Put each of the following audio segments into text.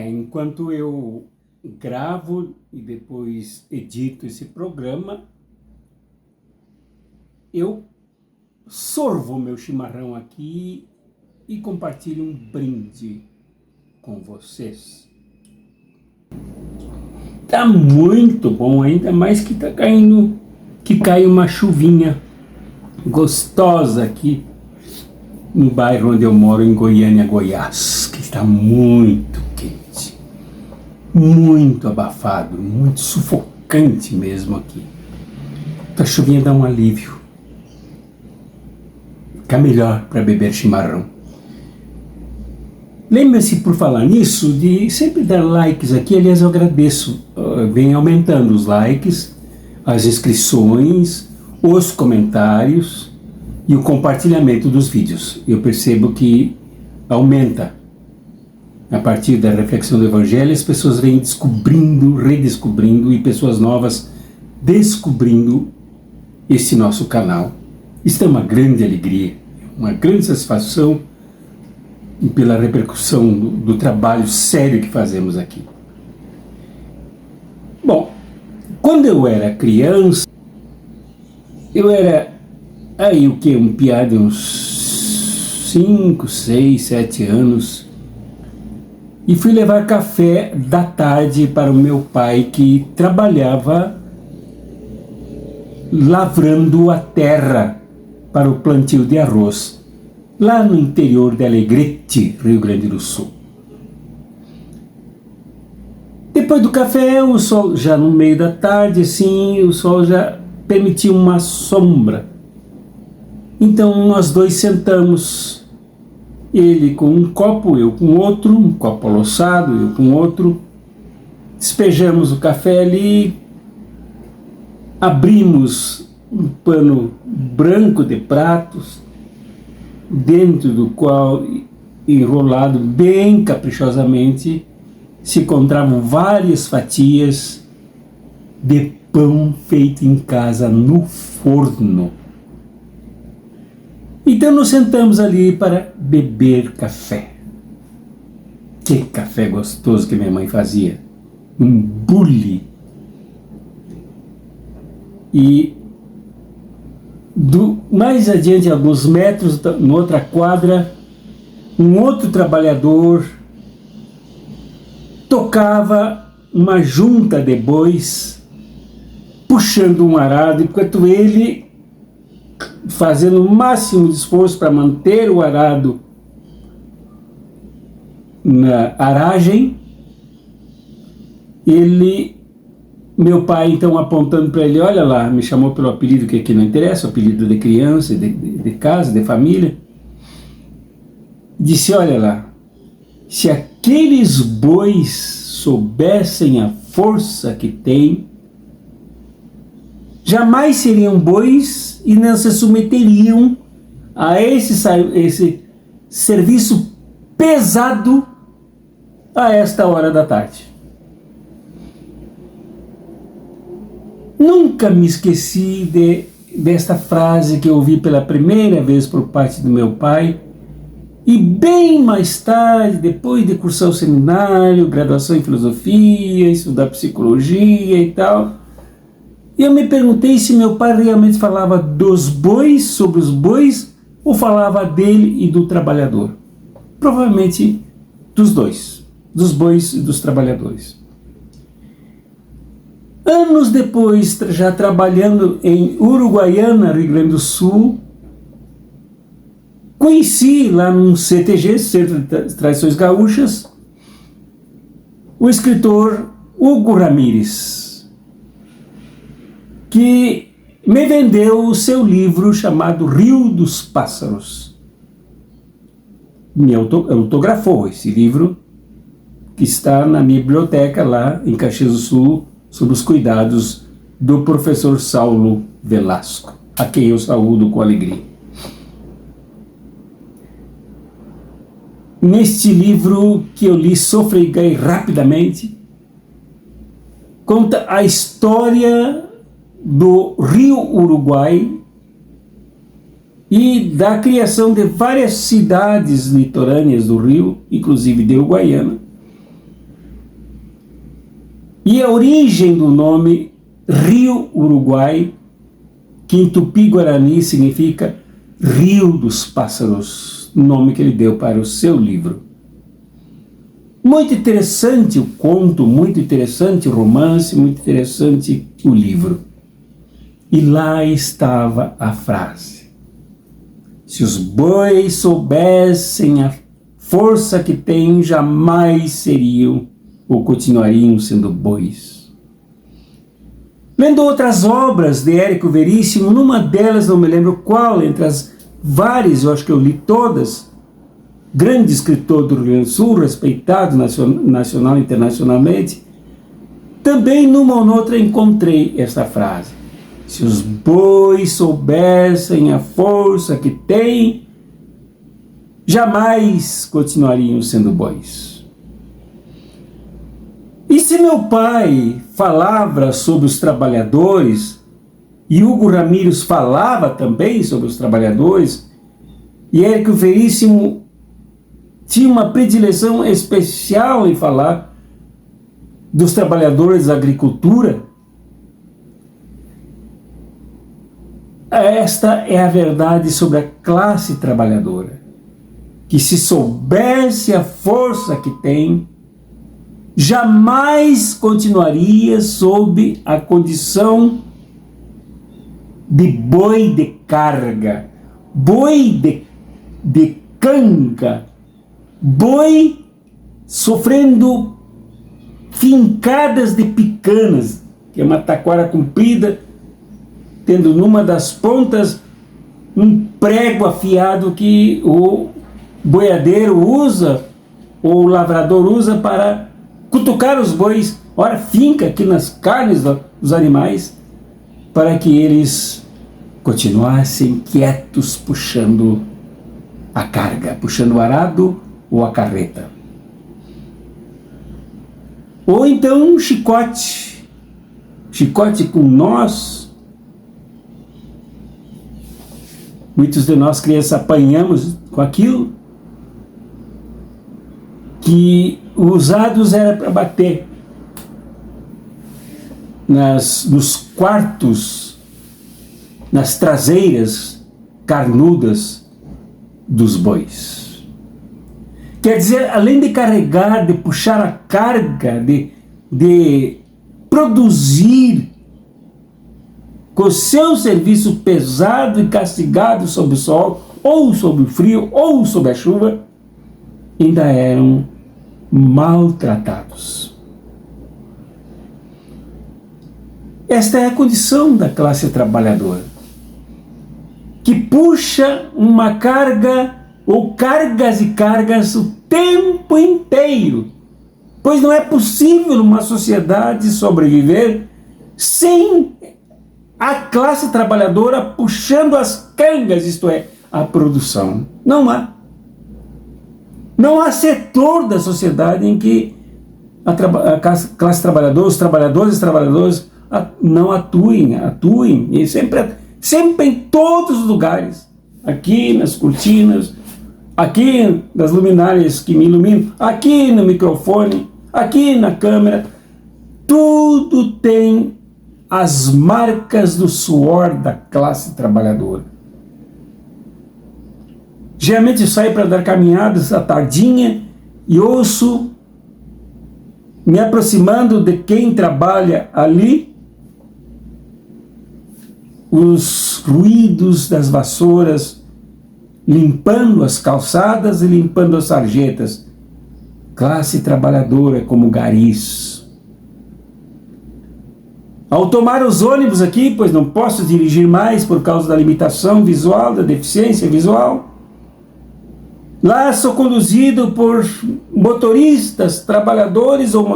Enquanto eu gravo e depois edito esse programa, eu sorvo meu chimarrão aqui e compartilho um brinde com vocês. Tá muito bom, ainda mais que cai uma chuvinha gostosa aqui no bairro onde eu moro, em Goiânia, Goiás, que está muito quente, muito abafado, muito sufocante mesmo aqui. A chuvinha dá um alívio. Fica melhor para beber chimarrão. Lembre-se, por falar nisso, de sempre dar likes aqui. Aliás, eu agradeço. Vem aumentando os likes, as inscrições, os comentários e o compartilhamento dos vídeos. Eu percebo que aumenta. A partir da reflexão do Evangelho, as pessoas vêm descobrindo, redescobrindo, e pessoas novas descobrindo esse nosso canal. Isso é uma grande alegria, uma grande satisfação pela repercussão do trabalho sério que fazemos aqui. Bom, quando eu era criança, eu era um piá de uns 5, 6, 7 anos, e fui levar café da tarde para o meu pai, que trabalhava lavrando a terra para o plantio de arroz, lá no interior de Alegrete, Rio Grande do Sul. Depois do café, o sol, já no meio da tarde, assim, o sol já permitia uma sombra. Então nós dois sentamos, ele com um copo, eu com outro, um copo aloçado, eu com outro, despejamos o café ali, abrimos um pano branco de pratos, dentro do qual, enrolado bem caprichosamente, se encontravam várias fatias de pão feito em casa no forno. Então nos sentamos ali para beber café. Que café gostoso que minha mãe fazia! Um bule! E mais adiante, alguns metros, em outra quadra, um outro trabalhador tocava uma junta de bois, puxando um arado, enquanto ele, fazendo o máximo de esforço para manter o arado na aragem, meu pai, então, apontando para ele, olha lá, me chamou pelo apelido que aqui não interessa, o apelido de criança, de casa, de família, disse, olha lá, se aqueles bois soubessem a força que têm, jamais seriam bois e não se submeteriam a esse serviço pesado a esta hora da tarde. Nunca me esqueci desta frase que eu ouvi pela primeira vez por parte do meu pai, e bem mais tarde, depois de cursar o seminário, graduação em filosofia, estudar psicologia e tal, eu me perguntei se meu pai realmente falava dos bois, sobre os bois, ou falava dele e do trabalhador. Provavelmente dos dois, dos bois e dos trabalhadores. Anos depois, já trabalhando em Uruguaiana, Rio Grande do Sul, conheci lá num CTG, Centro de Tradições Gaúchas, o escritor Hugo Ramírez, que me vendeu o seu livro chamado Rio dos Pássaros. Me autografou esse livro, que está na minha biblioteca lá em Caxias do Sul, sob os cuidados do professor Saulo Velasco, a quem eu saúdo com alegria. Neste livro, que eu li sofreguei rapidamente, conta a história do Rio Uruguai e da criação de várias cidades litorâneas do rio, inclusive de Uruguaiana. E a origem do nome Rio Uruguai, que em Tupi-Guarani significa Rio dos Pássaros, nome que ele deu para o seu livro. Muito interessante o conto, muito interessante o romance, muito interessante o livro. E lá estava a frase: se os bois soubessem a força que têm, jamais seriam ou continuariam sendo bois. Lendo outras obras de Érico Veríssimo, numa delas, não me lembro qual, entre as várias, eu acho que eu li todas, grande escritor do Rio Grande do Sul, respeitado nacional e internacionalmente, também numa ou noutra encontrei esta frase: se os bois soubessem a força que têm, jamais continuariam sendo bois. E se meu pai falava sobre os trabalhadores, e Hugo Ramírez falava também sobre os trabalhadores, e Érico Veríssimo tinha uma predileção especial em falar dos trabalhadores da agricultura, esta é a verdade sobre a classe trabalhadora, que se soubesse a força que tem, jamais continuaria sob a condição de boi de carga, boi de canga, boi sofrendo fincadas de picanas, que é uma taquara comprida, tendo numa das pontas um prego afiado que o boiadeiro usa, ou o lavrador usa para cutucar os bois, ora finca aqui nas carnes dos animais, para que eles continuassem quietos puxando a carga, puxando o arado ou a carreta. Ou então um chicote com nós. Muitos de nós crianças apanhamos com aquilo, que usados era para bater nos quartos, nas traseiras carnudas dos bois. Quer dizer, além de carregar, de puxar a carga, de produzir com seu serviço pesado e castigado sob o sol, ou sob o frio, ou sob a chuva, ainda eram maltratados. Esta é a condição da classe trabalhadora, que puxa uma carga ou cargas e cargas o tempo inteiro, pois não é possível uma sociedade sobreviver sem a classe trabalhadora puxando as cangas, isto é, a produção. Não há. Não há setor da sociedade em que a classe trabalhadora, os trabalhadores e trabalhadoras não atuem, e sempre em todos os lugares, aqui nas cortinas, aqui nas luminárias que me iluminam, aqui no microfone, aqui na câmera, tudo tem as marcas do suor da classe trabalhadora. Geralmente eu saio para dar caminhadas à tardinha e ouço, me aproximando de quem trabalha ali, os ruídos das vassouras limpando as calçadas e limpando as sarjetas. Classe trabalhadora como garis. Ao tomar os ônibus aqui, pois não posso dirigir mais por causa da limitação visual, da deficiência visual, lá sou conduzido por motoristas trabalhadores ou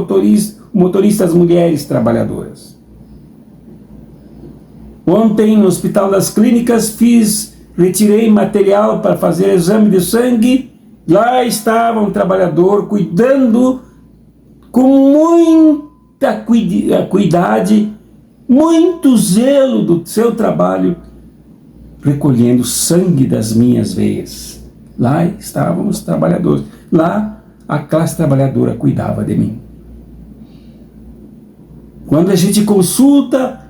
motoristas mulheres trabalhadoras. Ontem, no Hospital das Clínicas, retirei material para fazer exame de sangue. Lá estava um trabalhador cuidando com muita cuidade, muito zelo do seu trabalho, recolhendo sangue das minhas veias. Lá estavam os trabalhadores. Lá a classe trabalhadora cuidava de mim. Quando a gente consulta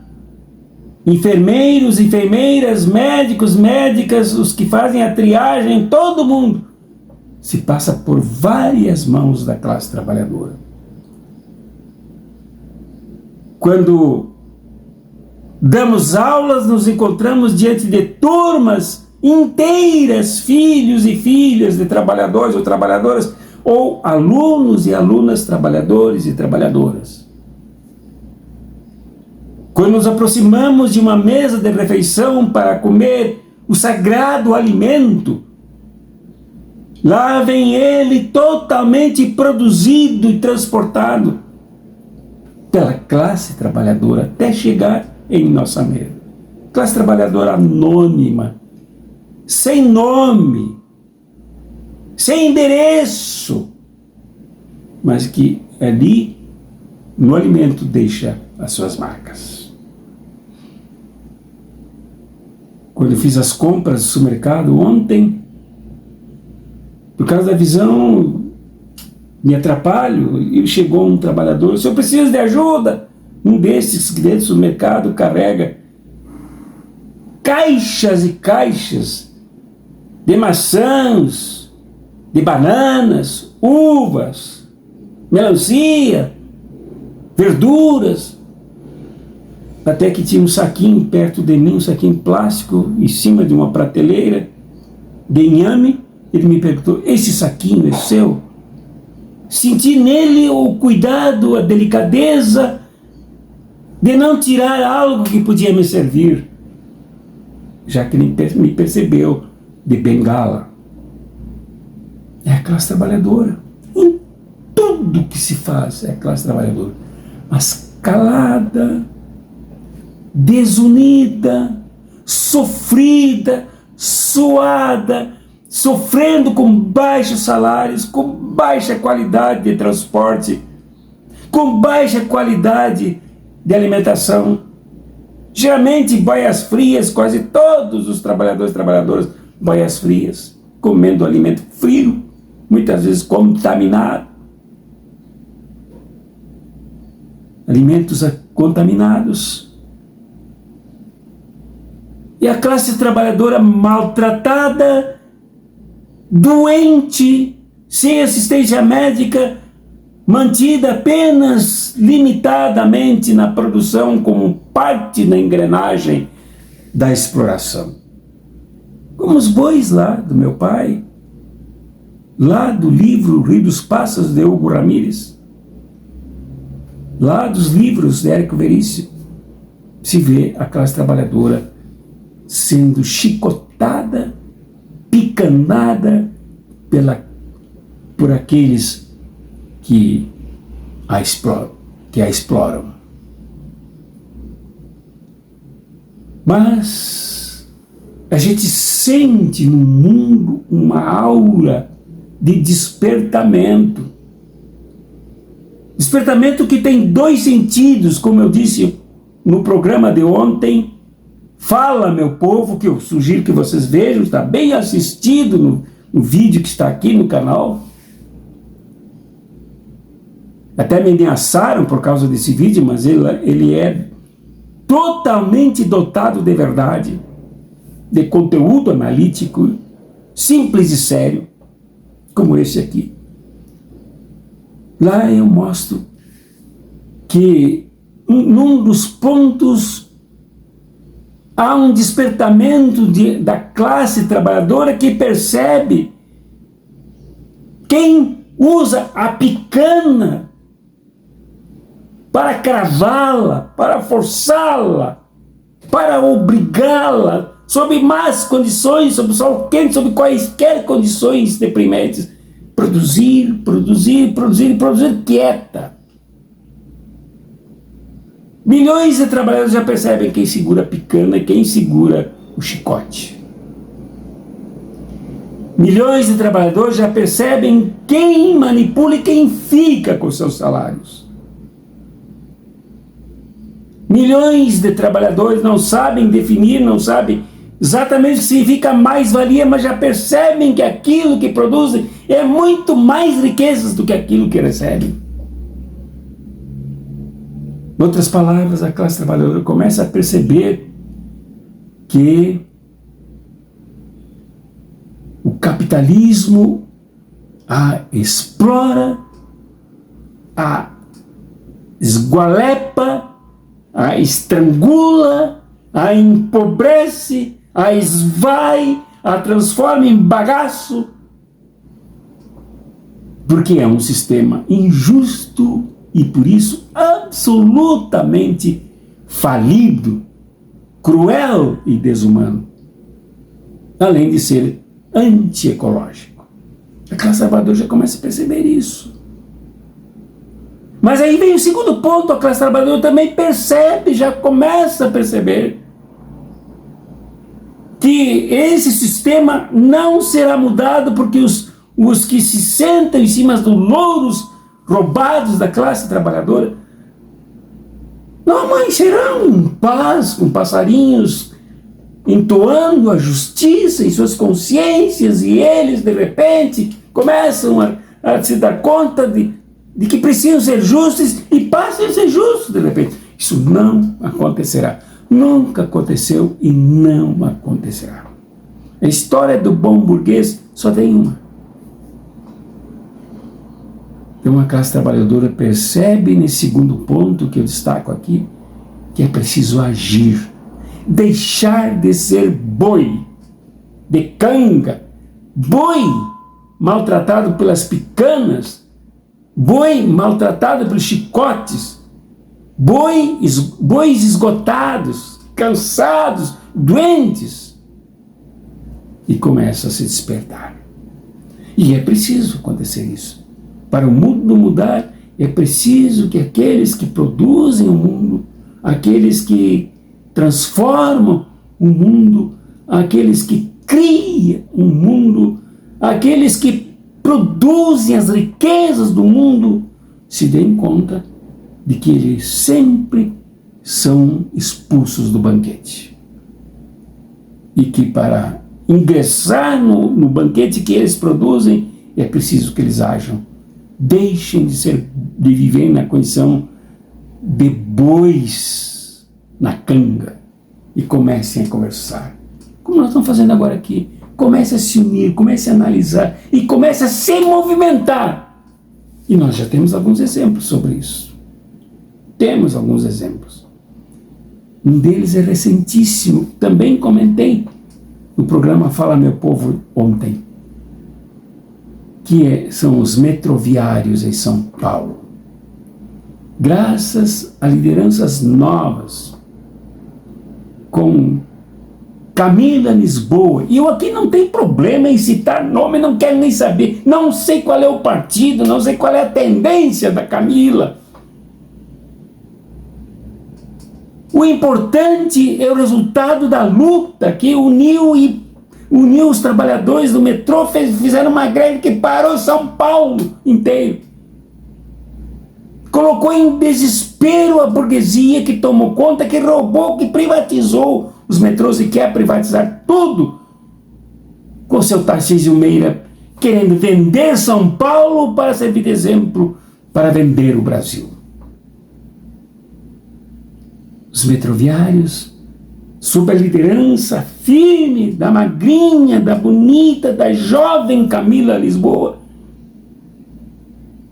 enfermeiros, enfermeiras, médicos, médicas, os que fazem a triagem, todo mundo se passa por várias mãos da classe trabalhadora. Quando damos aulas, nos encontramos diante de turmas inteiras, filhos e filhas de trabalhadores ou trabalhadoras, ou alunos e alunas trabalhadores e trabalhadoras. Quando nos aproximamos de uma mesa de refeição para comer o sagrado alimento, lá vem ele totalmente produzido e transportado pela classe trabalhadora até chegar em nossa mesa. Classe trabalhadora anônima, sem nome, sem endereço, mas que ali no alimento deixa as suas marcas. Quando eu fiz as compras do supermercado ontem, por causa da visão, me atrapalho, e chegou um trabalhador: se eu preciso de ajuda, um desses que dentro do supermercado carrega caixas e caixas de maçãs, de bananas, uvas, melancia, verduras, até que tinha um saquinho perto de mim, um saquinho plástico, em cima de uma prateleira, de inhame. Ele me perguntou: esse saquinho é seu? Senti nele o cuidado, a delicadeza de não tirar algo que podia me servir, já que ele me percebeu de bengala. É a classe trabalhadora. Em tudo que se faz é a classe trabalhadora. Mas calada, desunida, sofrida, suada, sofrendo com baixos salários, com baixa qualidade de transporte, com baixa qualidade de alimentação. Geralmente baias frias, quase todos os trabalhadores e trabalhadoras, baias frias, comendo alimento frio, muitas vezes contaminado. Alimentos contaminados. E a classe trabalhadora maltratada, doente, sem assistência médica, mantida apenas limitadamente na produção como parte da engrenagem da exploração. Como os bois lá do meu pai, lá do livro Rio dos Pássaros de Hugo Ramírez, lá dos livros de Érico Veríssimo, se vê a classe trabalhadora sendo chicotada, picanada por aqueles que a exploram. Mas a gente sente no mundo uma aura de despertamento. Despertamento que tem dois sentidos, como eu disse no programa de ontem. Fala, meu povo, que eu sugiro que vocês vejam, está bem assistido no vídeo que está aqui no canal. Até me ameaçaram por causa desse vídeo, mas ele é totalmente dotado de verdade, de conteúdo analítico, simples e sério, como esse aqui. Lá eu mostro que num dos pontos há um despertamento da classe trabalhadora que percebe quem usa a picana para cravá-la, para forçá-la, para obrigá-la, sob más condições, sob sol quente, sob quaisquer condições deprimentes, produzir quieta. Milhões de trabalhadores já percebem quem segura a picana e quem segura o chicote. Milhões de trabalhadores já percebem quem manipula e quem fica com seus salários. Milhões de trabalhadores não sabem definir, não sabem exatamente o que significa mais-valia, mas já percebem que aquilo que produzem é muito mais riquezas do que aquilo que recebem. Em outras palavras, a classe trabalhadora começa a perceber que o capitalismo a explora, a esgualepa, a estrangula, a empobrece, a esvai, a transforma em bagaço, porque é um sistema injusto e por isso absolutamente falido, cruel e desumano, além de ser antiecológico. A classe trabalhadora já começa a perceber isso. Mas aí vem o segundo ponto, a classe trabalhadora também percebe, já começa a perceber que esse sistema não será mudado porque os que se sentam em cima dos louros roubados da classe trabalhadora não amanhecerão em paz com passarinhos entoando a justiça em suas consciências e eles de repente começam a se dar conta de que precisam ser justos e passam a ser justos de repente. Isso não acontecerá. Nunca aconteceu e não acontecerá. A história do bom burguês só tem uma. Então a classe trabalhadora percebe nesse segundo ponto que eu destaco aqui, que é preciso agir. Deixar de ser boi, de canga, boi maltratado pelas picanas, boi maltratado pelos chicotes, bois esgotados, cansados, doentes, e começa a se despertar. E é preciso acontecer isso. Para o mundo mudar, é preciso que aqueles que produzem o mundo, aqueles que transformam o mundo, aqueles que criam o mundo, aqueles que produzem as riquezas do mundo, se deem conta de que eles sempre são expulsos do banquete. E que para ingressar no banquete que eles produzem, é preciso que eles ajam. Deixem de viver na condição de bois na canga e comecem a conversar. Como nós estamos fazendo agora aqui. Comece a se unir, comece a analisar e comece a se movimentar. E nós já temos alguns exemplos sobre isso. Temos alguns exemplos. Um deles é recentíssimo, também comentei no programa Fala Meu Povo ontem, que são os metroviários em São Paulo. Graças a lideranças novas, com Camila Lisboa, e eu aqui não tenho problema em citar nome, não quero nem saber, não sei qual é o partido, não sei qual é a tendência da Camila. O importante é o resultado da luta que uniu os trabalhadores do metrô, fizeram uma greve que parou São Paulo inteiro. Colocou em desespero a burguesia que tomou conta, que roubou, que privatizou os metrôs e quer privatizar tudo. Com seu Tarcísio Meira querendo vender São Paulo para servir de exemplo para vender o Brasil. Os metroviários, sob a liderança firme da magrinha, da bonita, da jovem Camila Lisboa,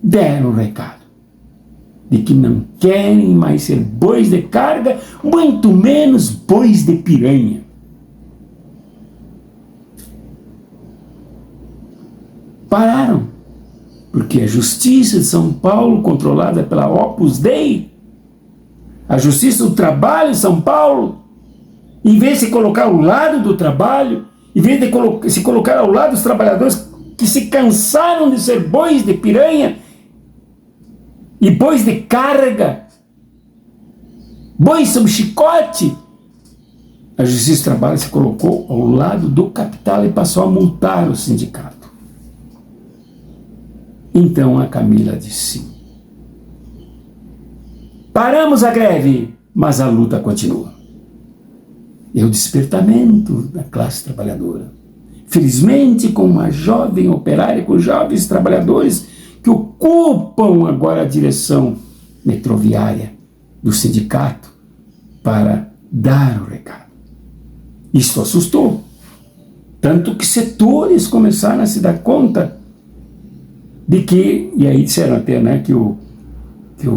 deram o recado de que não querem mais ser bois de carga, muito menos bois de piranha. Pararam, porque a Justiça de São Paulo, controlada pela Opus Dei, a Justiça do Trabalho de São Paulo, em vez de se colocar ao lado do trabalho, em vez de se colocar ao lado dos trabalhadores que se cansaram de ser bois de piranha e bois de carga, bois sob chicote, a Justiça do Trabalho se colocou ao lado do capital e passou a multar o sindicato. Então a Camila disse sim. Paramos a greve, mas a luta continua. É o despertamento da classe trabalhadora. Felizmente, com uma jovem operária, com jovens trabalhadores que ocupam agora a direção metroviária do sindicato para dar o recado. Isso assustou. Tanto que setores começaram a se dar conta de que, e aí disseram até, né, que o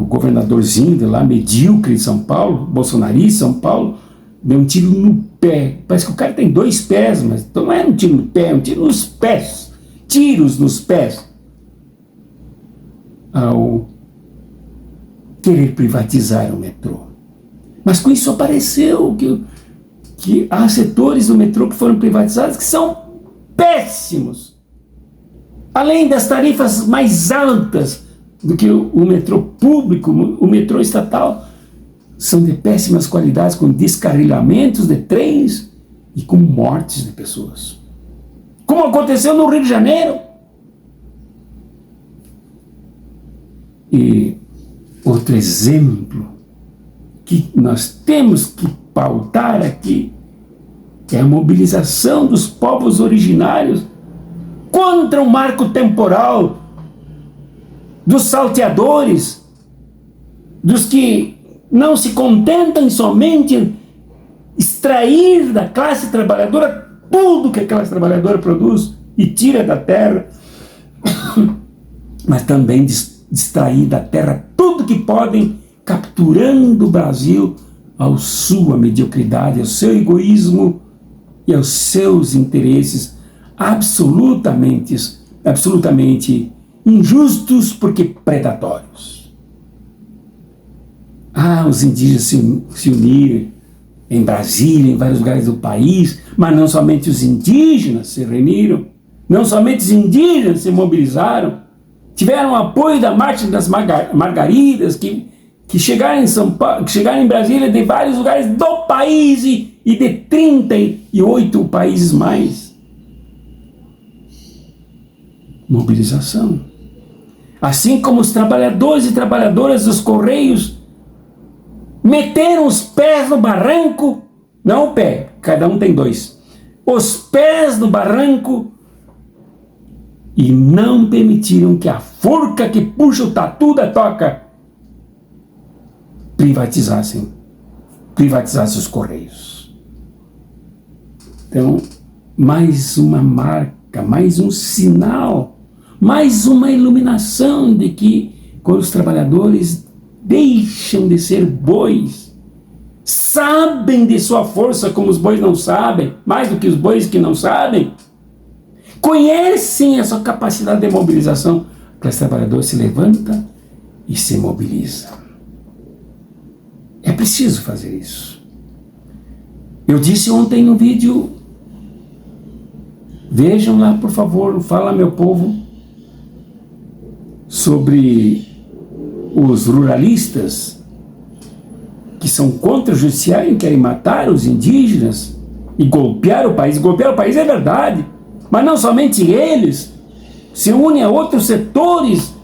governadorzinho de lá, medíocre de São Paulo, bolsonarista de São Paulo, deu um tiro no pé. Parece que o cara tem 2 pés, mas então não é um tiro no pé, é um tiro nos pés. Tiros nos pés. Ao querer privatizar o metrô. Mas com isso apareceu que há setores do metrô que foram privatizados que são péssimos. Além das tarifas mais altas do que o metrô público, o metrô estatal, são de péssimas qualidades, com descarrilhamentos de trens e com mortes de pessoas. Como aconteceu no Rio de Janeiro. E outro exemplo que nós temos que pautar aqui é a mobilização dos povos originários contra o marco temporal, dos salteadores, dos que não se contentam em somente extrair da classe trabalhadora tudo que a classe trabalhadora produz e tira da terra, mas também extrair da terra tudo que podem, capturando o Brasil à sua mediocridade, ao seu egoísmo e aos seus interesses absolutamente injustos, porque predatórios. Os indígenas se uniram em Brasília, em vários lugares do país, mas não somente os indígenas se reuniram, não somente os indígenas se mobilizaram, tiveram apoio da Marcha das Margaridas, que chegaram em São Paulo, que chegaram em Brasília de vários lugares do país e de 38 países mais. Mobilização. Assim como os trabalhadores e trabalhadoras dos Correios meteram os pés no barranco, não o pé, cada um tem 2, os pés no barranco, e não permitiram que a forca que puxa o tatu da toca privatizasse os Correios. Então, mais uma marca, mais um sinal, mais uma iluminação de que quando os trabalhadores deixam de ser bois, sabem de sua força como os bois não sabem, mais do que os bois que não sabem, conhecem a sua capacidade de mobilização, a classe trabalhadora se levanta e se mobiliza. É preciso fazer isso. Eu disse ontem no vídeo, vejam lá por favor, Fala Meu Povo, sobre os ruralistas que são contra o judiciário e querem matar os indígenas e golpear o país. Golpear o país é verdade, mas não somente eles, se unem a outros setores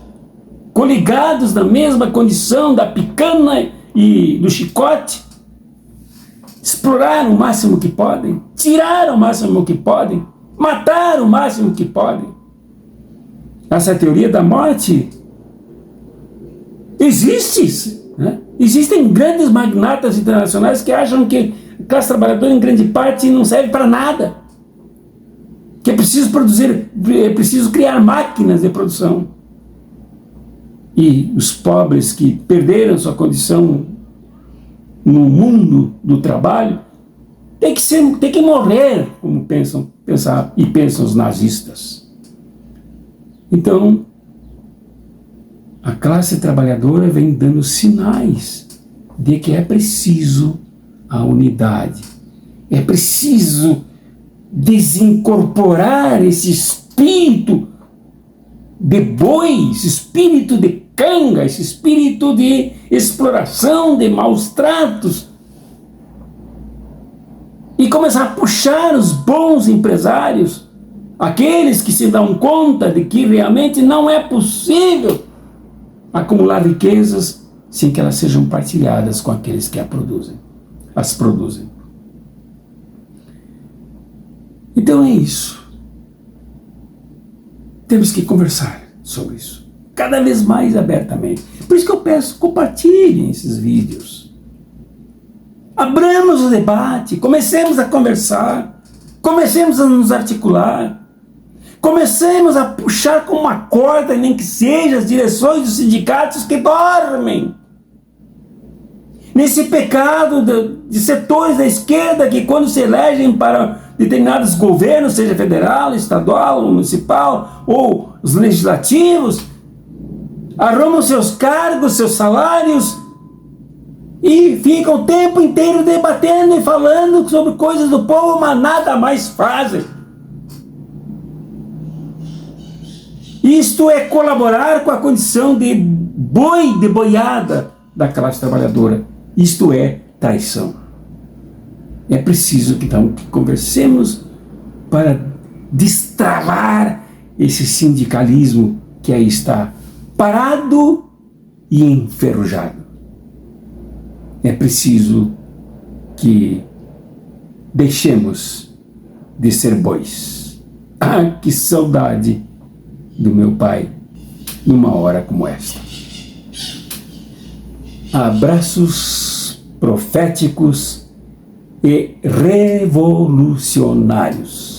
coligados na mesma condição da picana e do chicote, explorar o máximo que podem, tirar o máximo que podem, matar o máximo que podem. Essa teoria da morte existe, né? Existem grandes magnatas internacionais que acham que a classe trabalhadora em grande parte não serve para nada, que é preciso criar máquinas de produção, e os pobres que perderam sua condição no mundo do trabalho tem que morrer, como pensam os nazistas. Então, a classe trabalhadora vem dando sinais de que é preciso a unidade, é preciso desincorporar esse espírito de boi, esse espírito de canga, esse espírito de exploração, de maus tratos, e começar a puxar os bons empresários, aqueles que se dão conta de que realmente não é possível acumular riquezas sem que elas sejam partilhadas com aqueles que as produzem. Então é isso. Temos que conversar sobre isso, cada vez mais abertamente. Por isso que eu peço, compartilhem esses vídeos. Abramos o debate, comecemos a conversar, comecemos a nos articular, comecemos a puxar com uma corda, nem que seja as direções dos sindicatos que dormem nesse pecado de setores da esquerda que, quando se elegem para determinados governos, seja federal, estadual, municipal ou os legislativos, arrumam seus cargos, seus salários e ficam o tempo inteiro debatendo e falando sobre coisas do povo, mas nada mais fazem. Isto é colaborar com a condição de boi, de boiada da classe trabalhadora. Isto é traição. É preciso que, então, que conversemos para destravar esse sindicalismo que aí está parado e enferrujado. É preciso que deixemos de ser bois. Ah, que saudade do meu pai numa hora como esta. Abraços proféticos e revolucionários.